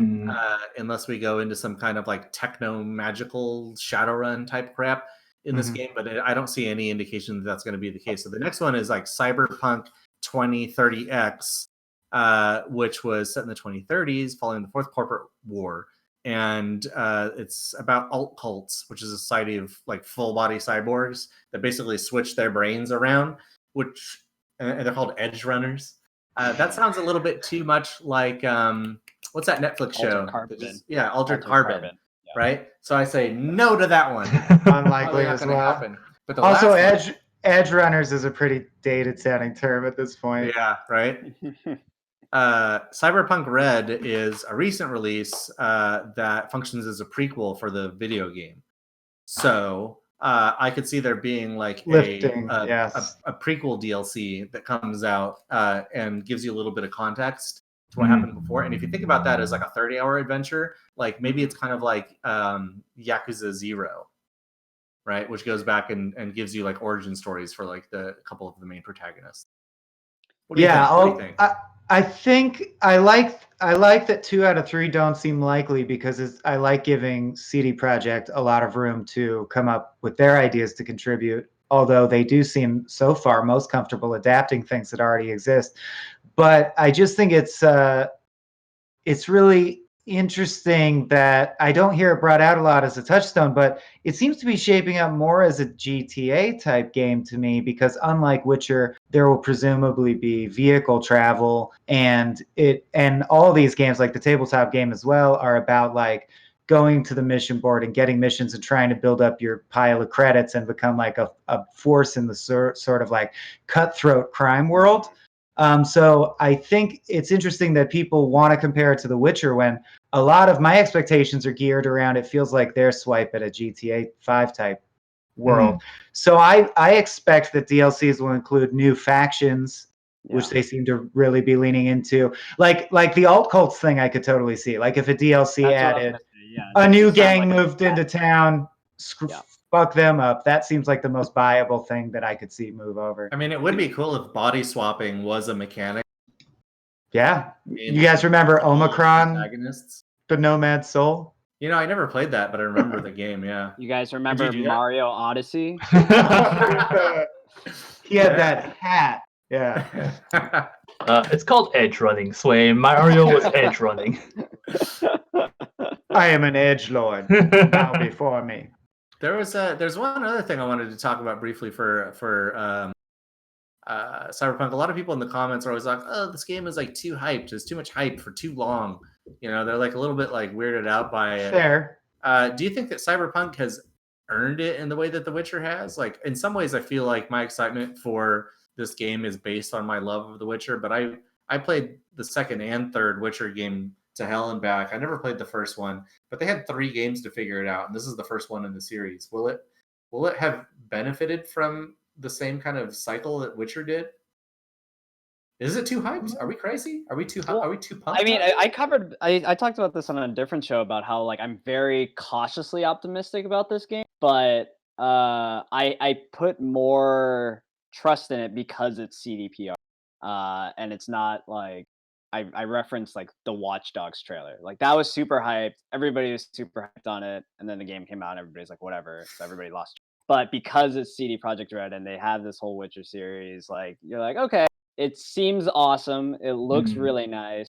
A: unless we go into some kind of like techno-magical Shadowrun type crap in this game. But I don't see any indication that that's going to be the case. So the next one is like Cyberpunk 2030X, which was set in the 2030s following the Fourth Corporate War. And it's about alt cults, which is a society of like full body cyborgs that basically switch their brains around, and they're called edge runners. That sounds a little bit too much like what's that Netflix show? Altered Carbon. Yeah. Right? So I say no to that one.
B: Unlikely as well. But also, edge runners is a pretty dated sounding term at this point.
A: Yeah, right. Cyberpunk Red is a recent release that functions as a prequel for the video game. So I could see there being like a prequel DLC that comes out and gives you a little bit of context to what happened before. And if you think about that as like a 30-hour adventure, like maybe it's kind of like Yakuza 0, right? Which goes back and gives you like origin stories for like a couple of the main protagonists. What do you think? What do you think?
B: I think I like that 2 out of 3 don't seem likely because I like giving CD Projekt a lot of room to come up with their ideas to contribute, although they do seem so far most comfortable adapting things that already exist. But I just think it's really interesting that I don't hear it brought out a lot as a touchstone, but it seems to be shaping up more as a GTA type game to me, because unlike Witcher, there will presumably be vehicle travel, and all these games, like the tabletop game as well, are about like going to the mission board and getting missions and trying to build up your pile of credits and become like a force in the sort of like cutthroat crime world. So I think it's interesting that people want to compare it to The Witcher when a lot of my expectations are geared around, it feels like their swipe at a GTA 5 type world. So I expect that DLCs will include new factions, which they seem to really be leaning into. Like the alt cults thing I could totally see. Like if a DLC added a new gang moved into town. Fuck them up. That seems like the most viable thing that I could see move over.
A: I mean, it would be cool if body swapping was a mechanic.
B: Yeah. You guys remember Omicron?
A: Antagonists?
B: The Nomad Soul?
A: You know, I never played that, but I remember the game, yeah.
D: You guys remember Mario Odyssey?
B: He had that hat. Yeah.
C: It's called edge running, Swain. Mario was edge running.
B: I am an edgelord. Bow before me.
A: There's one other thing I wanted to talk about briefly for Cyberpunk. A lot of people in the comments are always like, "Oh, this game is like too hyped. There's too much hype for too long." You know, they're like a little bit like weirded out by it.
B: Fair.
A: Do you think that Cyberpunk has earned it in the way that The Witcher has? Like, in some ways, I feel like my excitement for this game is based on my love of The Witcher. But I played the second and third Witcher game to hell and back. I never played the first one, but they had 3 games to figure it out, and this is the first one in the series. Will it have benefited from the same kind of cycle that Witcher did? Is it too hyped? Are we crazy? Are we too pumped?
D: I mean, I talked about this on a different show about how like I'm very cautiously optimistic about this game, but I put more trust in it because it's CDPR, and it's not like I referenced like the Watch Dogs trailer. Like that was super hyped. Everybody was super hyped on it, and then the game came out, and everybody's like, whatever. So everybody lost. But because it's CD Projekt Red and they have this whole Witcher series, like you're like, okay, it seems awesome. It looks really nice.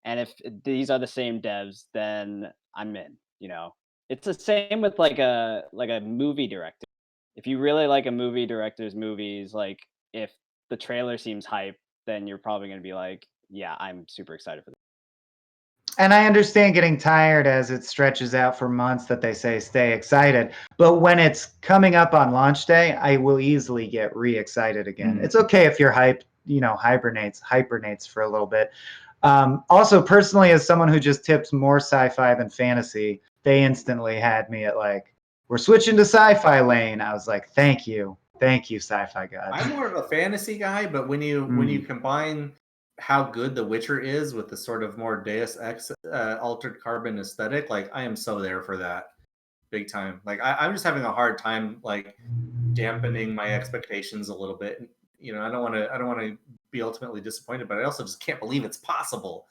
D: And if these are the same devs, then I'm in. You know, it's the same with like a movie director. If you really like a movie director's movies, like if the trailer seems hype, then you're probably going to be like, yeah, I'm super excited for this.
B: And I understand getting tired as it stretches out for months that they say stay excited. But when it's coming up on launch day, I will easily get re-excited again. It's okay if your hype, hibernates for a little bit. Also, personally, as someone who just tips more sci-fi than fantasy, they instantly had me at like, we're switching to sci-fi lane. I was like, thank you, sci-fi god.
A: I'm more of a fantasy guy, but when you combine how good The Witcher is with the sort of more Deus Ex Altered Carbon aesthetic, like I am so there for that big time. Like I'm just having a hard time like dampening my expectations a little bit. You know, I don't want to be ultimately disappointed, but I also just can't believe it's possible.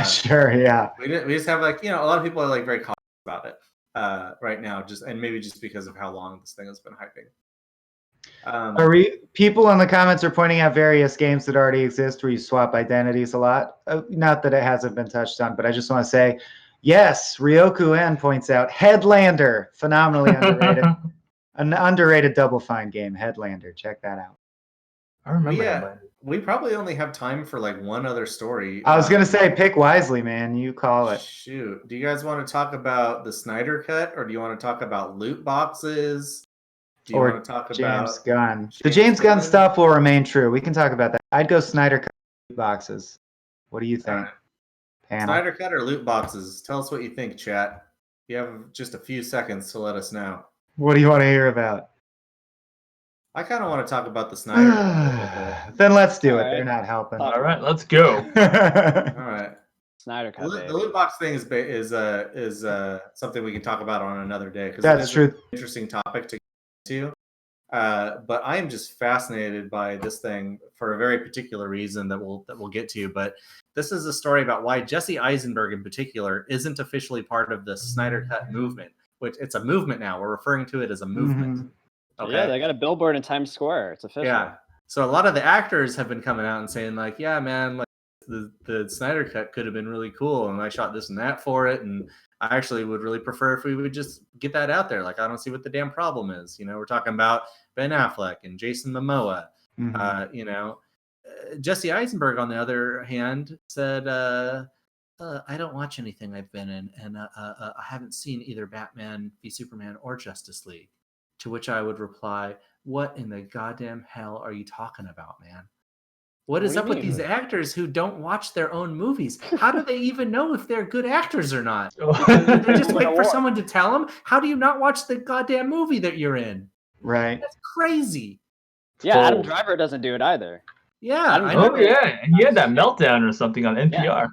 B: Sure, yeah.
A: We just have like, a lot of people are like very cautious about it right now, and maybe just because of how long this thing has been hyping.
B: People in the comments are pointing out various games that already exist where you swap identities a lot. Not that it hasn't been touched on, but I just want to say, yes, Ryoku N points out Headlander, phenomenally underrated. An underrated Double Fine game, Headlander. Check that out.
C: I remember Headlander.
A: We probably only have time for like one other story.
B: I was going to say, pick wisely, man. You call it.
A: Shoot. Do you guys want to talk about the Snyder Cut, or do you want to talk about loot boxes? Do you want to talk
B: James
A: about
B: Gunn? The James Gunn stuff will remain true. We can talk about that. I'd go Snyder Cut loot boxes. What do you think?
A: Right. Snyder Cut or loot boxes? Tell us what you think, chat. You have just a few seconds to let us know.
B: What do you want to hear about?
A: I kind of want to talk about the Snyder Cut.
B: Then let's do it. They're not helping.
C: All right, let's go.
A: All right.
D: Snyder Cut.
A: The loot box thing is something we can talk about on another day, because
B: that's true.
A: An interesting topic to get to. But I am just fascinated by this thing for a very particular reason that we'll get to. But this is a story about why Jesse Eisenberg in particular isn't officially part of the Snyder Cut movement, which it's a movement now. We're referring to it as a movement. Okay.
D: Yeah, they got a billboard in Times Square. It's official.
A: Yeah. So a lot of the actors have been coming out and saying like, yeah, man, like the Snyder Cut could have been really cool, and I shot this and that for it, and I actually would really prefer if we would just get that out there. Like, I don't see what the damn problem is. We're talking about Ben Affleck and Jason Momoa. Jesse Eisenberg, on the other hand, said, I don't watch anything I've been in, and I haven't seen either Batman v Superman or Justice League. To which I would reply, what in the goddamn hell are you talking about, man? What is up with these actors who don't watch their own movies? How do they even know if they're good actors or not? They just wait for someone to tell them? How do you not watch the goddamn movie that you're in?
B: Right.
A: That's crazy.
D: Yeah, Adam Driver doesn't do it either.
A: Yeah.
C: And he had that meltdown or something on NPR.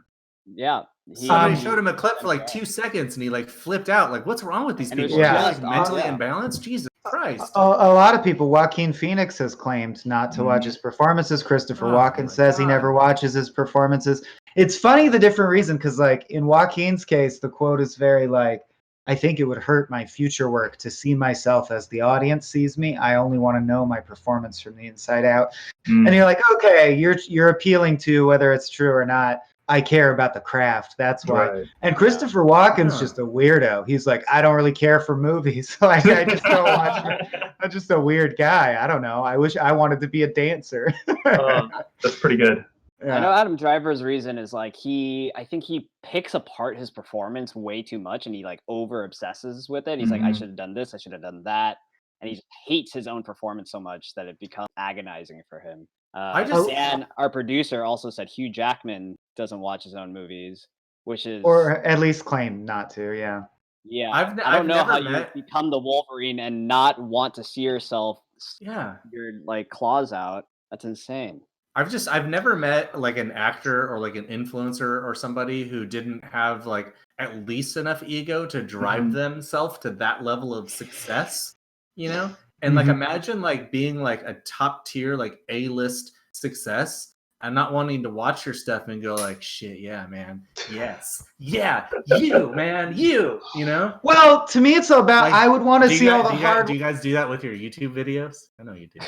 D: Yeah.
A: Somebody showed him a clip for like 2 seconds, and he like flipped out. Like, what's wrong with these people?
B: Yeah.
A: Like mentally imbalanced. Jesus Christ.
B: A lot of people. Joaquin Phoenix has claimed not to watch his performances. Christopher Walken says he never watches his performances. It's funny, the different reason, because like in Joaquin's case, the quote is very like, I think it would hurt my future work to see myself as the audience sees me. I only want to know my performance from the inside out. And you're like, okay, you're appealing to, whether it's true or not, I care about the craft. That's why. Right. And Christopher Walken's just a weirdo. He's like, I don't really care for movies. Like, I just don't watch it. I'm just a weird guy. I don't know. I wish I wanted to be a dancer.
C: That's pretty good.
D: Yeah. I know Adam Driver's reason is like I think he picks apart his performance way too much, and he like over obsesses with it. He's like, I should have done this, I should have done that, and he just hates his own performance so much that it becomes agonizing for him. And our producer also said Hugh Jackman doesn't watch his own movies, which is,
B: or at least claim not to. Yeah.
D: Yeah. I don't know how you become the Wolverine and not want to see yourself. Your like claws out. That's insane.
A: I've never met like an actor or like an influencer or somebody who didn't have like at least enough ego to drive themselves to that level of success, you know? And like imagine like being like a top tier, like A-list success and not wanting to watch your stuff and go like, shit, yeah, man. Yes. Yeah. You, man. You know?
B: Well, to me, it's about, like, I would want to see all the hard.
A: Do you guys do that with your YouTube videos? I know you do.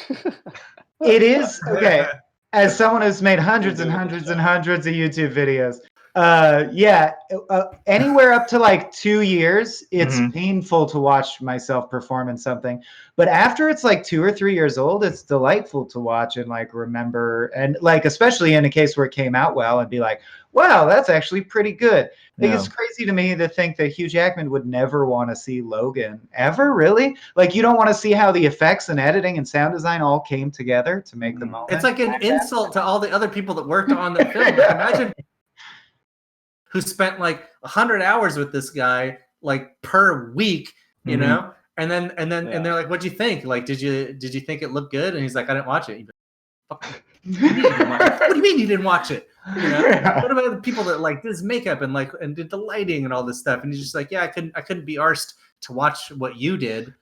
B: It is. Okay. As someone who's made hundreds and hundreds and hundreds of YouTube videos, anywhere up to like 2 years, it's painful to watch myself perform in something. But after it's like 2 or 3 years old, it's delightful to watch and like remember, and like especially in a case where it came out well, and be like, wow, that's actually pretty good. I think it's crazy to me to think that Hugh Jackman would never want to see Logan ever. Really, like you don't want to see how the effects and editing and sound design all came together to make the moment.
A: It's like an insult to all the other people that worked on the film. Like, imagine who spent like 100 hours with this guy like per week, you know, and then they're like, "What'd you think? Like, did you think it looked good?" And he's like, "I didn't watch it." What do you mean you didn't watch it? You know? What about the people that like did his makeup and like and did the lighting and all this stuff? And he's just like, "Yeah, I couldn't be arsed to watch what you did,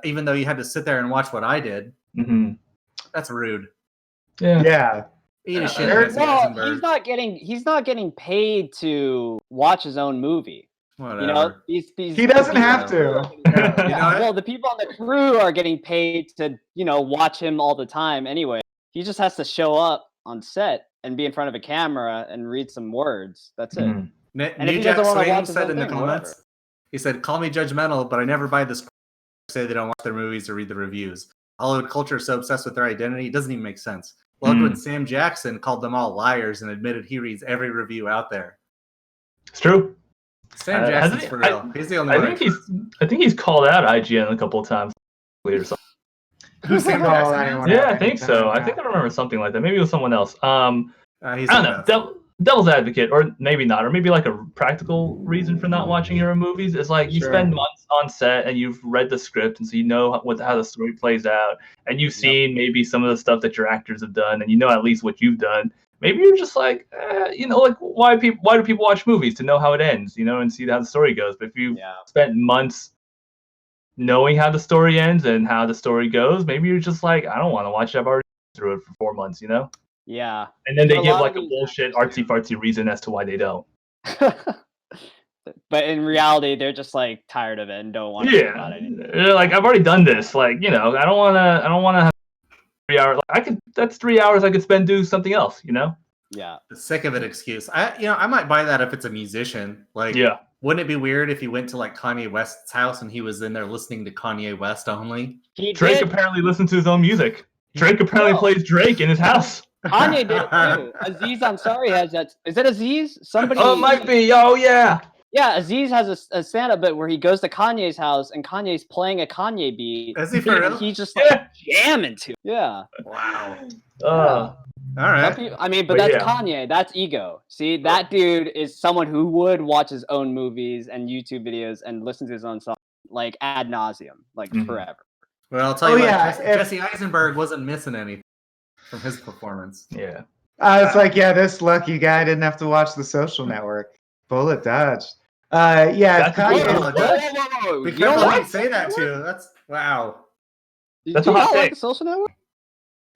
A: even though you had to sit there and watch what I did." That's rude.
B: Yeah.
A: Eat a shit.
D: Well, he's not getting paid to watch his own movie.
A: Whatever.
D: You know,
B: he doesn't have to.
D: Well, the people on the crew are getting paid to, you know, watch him all the time anyway. He just has to show up on set and be in front of a camera and read some words. That's it. And if he doesn't want to watch
A: said in the comments, he said, "Call me judgmental, but I never buy this." Say they don't watch their movies or read the reviews. Hollywood culture is so obsessed with their identity, it doesn't even make sense. Loved when Sam Jackson called them all liars and admitted he reads every review out there.
C: It's true.
A: Sam Jackson's for real. He's the only one.
C: I think he's called out IGN a couple of times or something.
A: Who's Sam Jackson?
C: Yeah, I think so. I think I remember something like that. Maybe it was someone else. I don't know. Devil's advocate, or maybe not, or maybe like a practical reason for not watching your own movies is like you spend months on set and you've read the script, and so you know how the story plays out, and you've seen maybe some of the stuff that your actors have done, and you know at least what you've done. Maybe you're just like, you know, like why do people watch movies? To know how it ends, you know, and see how the story goes. But if you spent months knowing how the story ends and how the story goes, maybe you're just like, I don't want to watch it. I've already been through it for 4 months, you know.
D: Yeah.
C: And then they give like a bullshit artsy fartsy reason as to why they don't.
D: But in reality, they're just like tired of it and don't want to think about it.
C: They're like, I've already done this. Like, you know, I don't want to have 3 hours. Like, that's 3 hours I could spend doing something else, you know?
D: Yeah.
A: The sick of it excuse. I might buy that if it's a musician. Like, wouldn't it be weird if you went to like Kanye West's house and he was in there listening to Kanye West only?
C: Drake apparently listens to his own music. Drake apparently plays Drake in his house.
D: Kanye did too. Aziz Ansari has that. Is it Aziz? Somebody.
C: Oh, it might be. Oh, yeah.
D: Yeah, Aziz has a stand-up bit where he goes to Kanye's house and Kanye's playing a Kanye beat.
A: Is he for real?
D: He's just like jamming to. Yeah.
A: Wow.
C: All
A: right.
D: I mean, but that's Kanye. That's ego. See, that dude is someone who would watch his own movies and YouTube videos and listen to his own songs like ad nauseum, like forever.
A: Well, I'll tell you what, Jesse Eisenberg wasn't missing anything from his performance.
C: Yeah.
B: I was like, this lucky guy didn't have to watch The Social Network. Bullet dodged. Yeah, it's
C: That's
B: Kanye.
A: Be
D: You
A: careful
D: don't
A: what you
D: like
A: say that to. That's wow.
C: That's
D: Do
C: a
D: you
C: hot
D: not like
C: take.
D: the Social Network?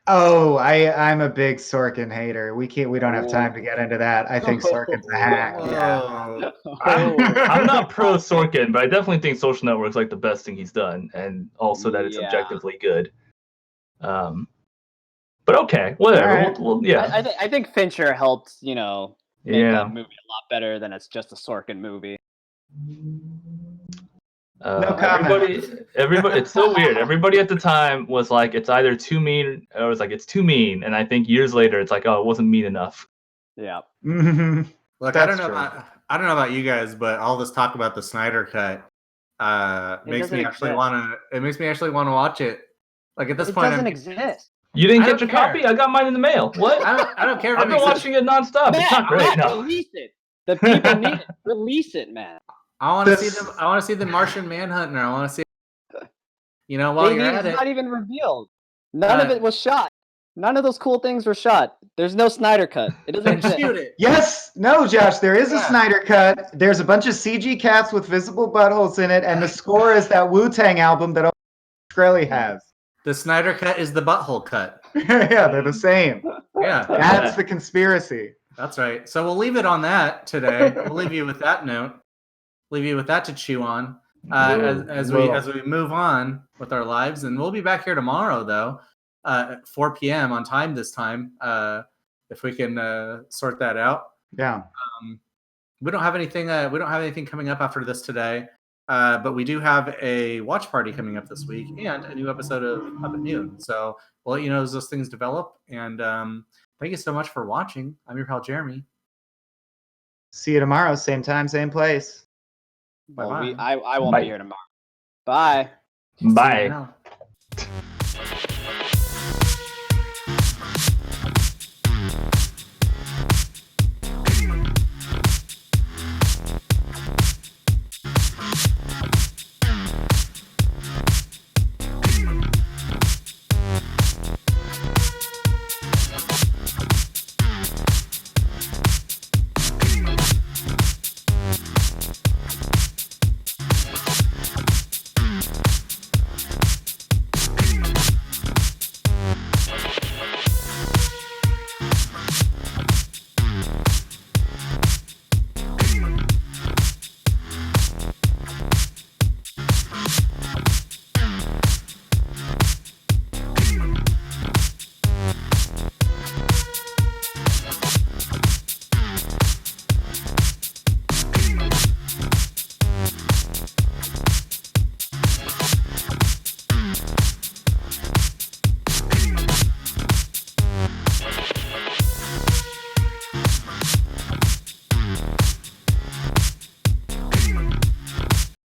B: Oh, I'm a big Sorkin hater. We don't have time to get into that. I think Sorkin's a hack. Yeah.
A: Whoa.
C: I'm not pro Sorkin, but I definitely think Social Network's like the best thing he's done, and also that it's
D: Yeah.
C: objectively good. But okay, whatever.
B: All right.
C: We'll yeah.
D: I think Fincher helped, make
C: Yeah.
D: that movie a lot better than it's just a Sorkin movie.
B: No comment.
C: Everybody, it's so weird. Everybody at the time was like, it's either too mean, or it was like, it's too mean. And I think years later, it's like, oh, it wasn't mean enough.
D: Yeah.
B: Mhm.
A: Look,
B: That's
A: I don't know about you guys, but all this talk about the Snyder Cut makes me actually want to watch it. Like at this
D: It
A: point,
D: doesn't exist.
C: You didn't
A: I
C: get
A: don't
C: your
A: care.
C: copy? I got mine in the mail. What?
A: I don't care if
C: I've
A: it
C: been
A: makes
C: watching it nonstop.
D: Man,
C: It's not great. No.
D: Release it. The people need it. Release it, man.
A: I want to see them. I want to see the Martian Manhunter. I want to see. While you're at
D: It's
A: it,
D: not even revealed. None of it was shot. None of those cool things were shot. There's no Snyder Cut. It doesn't
A: then
D: exist.
A: shoot it.
B: Yes, no, Josh, there is a
A: Yeah.
B: Snyder Cut. There's a bunch of CG cats with visible buttholes in it, and the score is that Wu-Tang album that Shkreli has.
A: The Snyder Cut is the butthole cut.
B: Yeah, they're the same.
A: Yeah,
B: That's the conspiracy.
A: that's right. So we'll leave it on that today. We'll leave you with that note. Leave you with that to chew on as we move on with our lives, and we'll be back here tomorrow though, at 4 p.m. on time this time, if we can sort that out.
B: Yeah.
A: We don't have anything. We don't have anything coming up after this today, but we do have a watch party coming up this week and a new episode of Up at Noon. So we'll let you know as those things develop. And thank you so much for watching. I'm your pal Jeremy.
B: See you tomorrow, same time, same place.
D: Well,
A: Bye-bye.
D: I won't
C: Bye.
D: be here tomorrow. Bye.
A: See you
C: Bye.
A: now.